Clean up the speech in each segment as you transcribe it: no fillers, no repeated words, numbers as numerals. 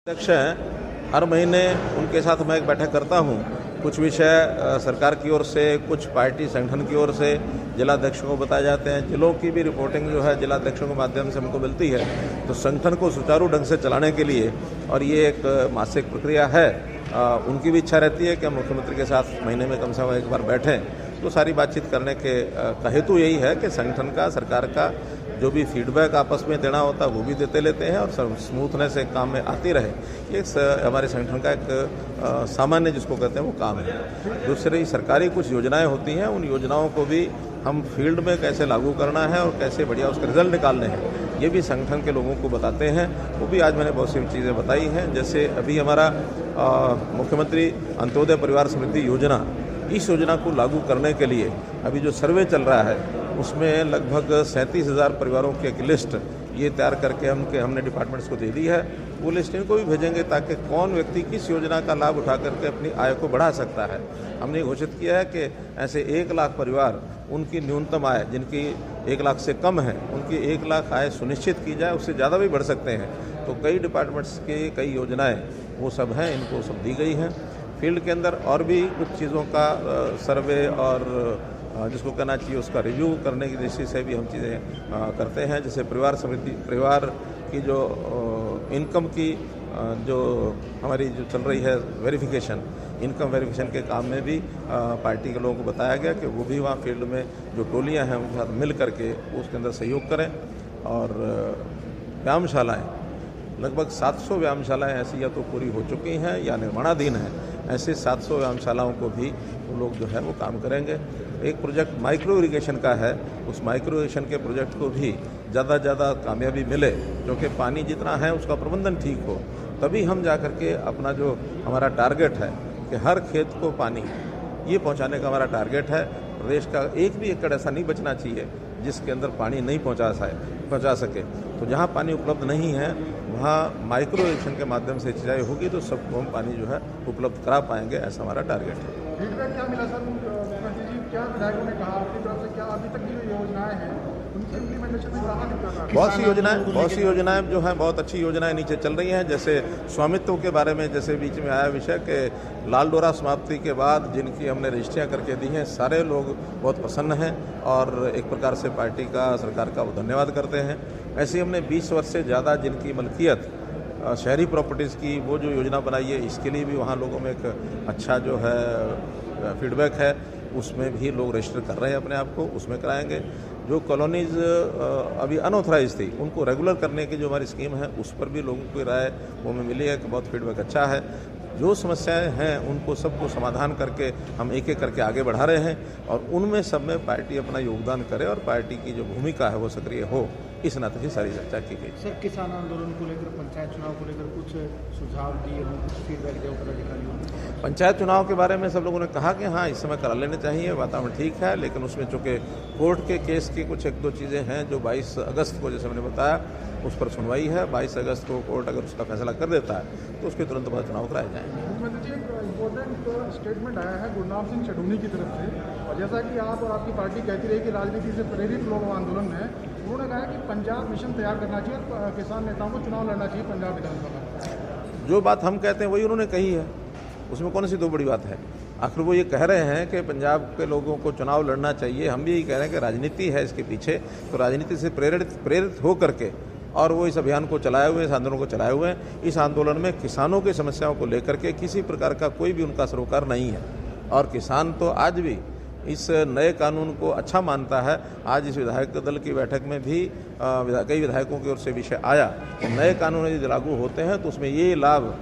अध्यक्ष हैं, हर महीने उनके साथ मैं एक बैठक करता हूं। कुछ विषय सरकार की ओर से, कुछ पार्टी संगठन की ओर से जिलाध्यक्षों को बताए जाते हैं। जिलों की भी रिपोर्टिंग जो है जिलाध्यक्षों के माध्यम से हमको मिलती है। तो संगठन को सुचारू ढंग से चलाने के लिए, और ये एक मासिक प्रक्रिया है, उनकी भी इच्छा रहती है कि हम मुख्यमंत्री के साथ महीने में कम से कम एक बार बैठें। तो सारी बातचीत करने का हेतु यही है कि संगठन का, सरकार का जो भी फीडबैक आपस में देना होता है वो भी देते लेते हैं और स्मूथनेस से काम में आती रहे। ये हमारे संगठन का एक सामान्य जिसको कहते हैं वो काम है। दूसरी सरकारी कुछ योजनाएं होती हैं, उन योजनाओं को भी हम फील्ड में कैसे लागू करना है और कैसे बढ़िया उसके रिजल्ट निकालने हैं, ये भी संगठन के लोगों को बताते हैं। वो भी आज मैंने बहुत सी चीज़ें बताई हैं। जैसे अभी हमारा मुख्यमंत्री अंत्योदय परिवार समृद्धि योजना, इस योजना को लागू करने के लिए अभी जो सर्वे चल रहा है उसमें लगभग 37,000 परिवारों की एक लिस्ट ये तैयार करके हमने डिपार्टमेंट्स को दे दी है। वो लिस्ट इनको भी भेजेंगे ताकि कौन व्यक्ति किस योजना का लाभ उठा करके अपनी आय को बढ़ा सकता है। हमने घोषित किया है कि ऐसे 1 लाख परिवार, उनकी न्यूनतम आय जिनकी 1 लाख से कम है, उनकी 1 लाख आय सुनिश्चित की जाए, उससे ज़्यादा भी बढ़ सकते हैं। तो कई डिपार्टमेंट्स की कई योजनाएँ वो सब हैं, इनको सब दी गई हैं। फील्ड के अंदर और भी कुछ चीज़ों का सर्वे और जिसको कहना चाहिए उसका रिव्यू करने की दृष्टि से भी हम चीज़ें करते हैं। जैसे परिवार की जो इनकम की जो हमारी जो चल रही है वेरिफिकेशन, इनकम वेरिफिकेशन के काम में भी पार्टी के लोगों को बताया गया कि वो भी वहाँ फील्ड में जो टोलियाँ हैं उनके साथ मिल करके उसके अंदर सहयोग करें। और व्यायामशालाएँ, लगभग 700 व्यायामशालाएँ ऐसी या तो पूरी हो चुकी हैं या निर्माणाधीन हैं। ऐसे 700 व्यायामशालाओं को भी वो लोग जो है वो काम करेंगे। एक प्रोजेक्ट माइक्रो इरिगेशन का है, उस माइक्रो इरिगेशन के प्रोजेक्ट को भी ज़्यादा से ज़्यादा कामयाबी मिले, क्योंकि पानी जितना है उसका प्रबंधन ठीक हो, तभी हम जा कर के अपना जो हमारा टारगेट है कि हर खेत को पानी ये पहुंचाने का हमारा टारगेट है। प्रदेश का एक भी एकड़ ऐसा नहीं बचना चाहिए जिसके अंदर पानी नहीं पहुंचा सके। तो जहां पानी उपलब्ध नहीं है वहां माइक्रो इरिगेशन के माध्यम से सिंचाई होगी तो सबको हम पानी जो है उपलब्ध करा पाएंगे, ऐसा हमारा टारगेट है। फीडबैक क्या मिला सर मुख्यमंत्री जी? क्या विधायकों ने कहा आपकी तरफ से? क्या अभी तक की जो योजनाएं हैं उनकी इम्प्लीमेंटेशन में कहाँ दिक्कत आ रही है? बहुत सी योजनाएं जो हैं, बहुत अच्छी योजनाएं नीचे चल रही हैं। जैसे स्वामित्व के बारे में जैसे बीच में आया विषय कि लाल डोरा समाप्ति के बाद जिनकी हमने रजिस्ट्रियाँ करके दी हैं, सारे लोग बहुत प्रसन्न हैं और एक प्रकार से पार्टी का, सरकार का वो धन्यवाद करते हैं। ऐसे ही हमने 20 वर्ष से ज़्यादा जिनकी मलकियत शहरी प्रॉपर्टीज़ की वो जो योजना बनाई है, इसके लिए भी वहाँ लोगों में एक अच्छा जो है फीडबैक है। उसमें भी लोग रजिस्टर कर रहे हैं अपने आप को, उसमें कराएंगे। जो कॉलोनीज़ अभी अनऑथराइज थी उनको रेगुलर करने की जो हमारी स्कीम है उस पर भी लोगों की राय वो में मिली है कि बहुत फीडबैक अच्छा है। जो समस्याएं हैं उनको सबको समाधान करके हम एक एक करके आगे बढ़ा रहे हैं और उनमें सब में पार्टी अपना योगदान करे और पार्टी की जो भूमिका है वो सक्रिय हो, इस नाते से सारी चर्चा की गई। सर, किसान आंदोलन को लेकर, पंचायत चुनाव को लेकर कुछ सुझाव दिए हों, कुछ फीडबैक दिया पदाधिकारियों? पंचायत चुनाव के बारे में सब लोगों ने कहा कि हाँ इस समय करा लेने चाहिए, वातावरण ठीक है, लेकिन उसमें चूँकि कोर्ट के केस की कुछ 1-2 चीज़ें हैं जो 22 अगस्त को जैसे मैंने बताया उस पर सुनवाई है। 22 अगस्त को कोर्ट अगर उसका फैसला कर देता है तो उसके तुरंत बाद चुनाव कराए जाएंगे। मुख्यमंत्री जी, एक इम्पोर्टेंट स्टेटमेंट आया है गुरनाम सिंह चढ़ूनी की तरफ से, और जैसा कि आप और आपकी पार्टी कहती रही कि राजनीति से प्रेरित लोग आंदोलन में, उन्होंने कहा कि पंजाब मिशन तैयार करना चाहिए और किसान नेताओं को चुनाव लड़ना चाहिए पंजाब विधानसभा में। जो बात हम कहते हैं वही उन्होंने कही है, उसमें कौन सी दो बड़ी बात है। आखिर वो ये कह रहे हैं कि पंजाब के लोगों को चुनाव लड़ना चाहिए, हम भी यही कह रहे हैं कि राजनीति है इसके पीछे, तो राजनीति से प्रेरित हो करके और वो इस अभियान को चलाए हुए, इस आंदोलन को चलाए हुए हैं। इस आंदोलन में किसानों की समस्याओं को लेकर के किसी प्रकार का कोई भी उनका सरोकार नहीं है और किसान तो आज भी इस नए कानून को अच्छा मानता है। आज इस विधायक दल की बैठक में भी कई विधायकों की ओर से विषय आया कि नए कानून यदि लागू होते हैं तो उसमें ये लाभ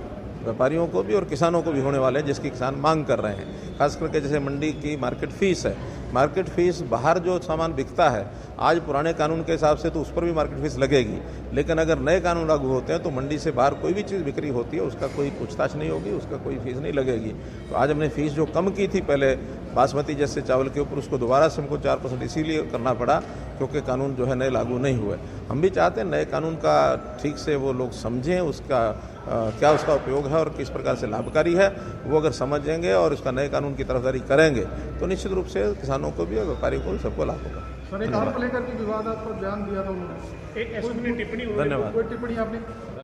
व्यापारियों को भी और किसानों को भी होने वाले हैं जिसकी किसान मांग कर रहे हैं। खास करके जैसे मंडी की मार्केट फीस है, मार्केट फीस बाहर जो सामान बिकता है आज पुराने कानून के हिसाब से तो उस पर भी मार्केट फीस लगेगी, लेकिन अगर नए कानून लागू होते हैं तो मंडी से बाहर कोई भी चीज़ बिक्री होती है उसका कोई पूछताछ नहीं होगी, उसका कोई फीस नहीं लगेगी। तो आज हमने फीस जो कम की थी पहले बासमती जैसे चावल के ऊपर, उसको दोबारा से हमको 4% इसीलिए करना पड़ा क्योंकि कानून जो है नए लागू नहीं हुए। हम भी चाहते हैं नए कानून का ठीक से वो लोग समझें, उसका क्या उसका उपयोग है और किस प्रकार से लाभकारी है, वो अगर समझेंगे और उसका नए कानून की तरफदारी करेंगे तो निश्चित रूप से किसानों को भी और व्यापारियों को भी सबको लाभ होगा। सर, एक आरोप लेकर के विवादास्पद बयान दिया था उन्होंने, एक एसपी ने टिप्पणी, धन्यवाद। कोई टिप्पणी आपने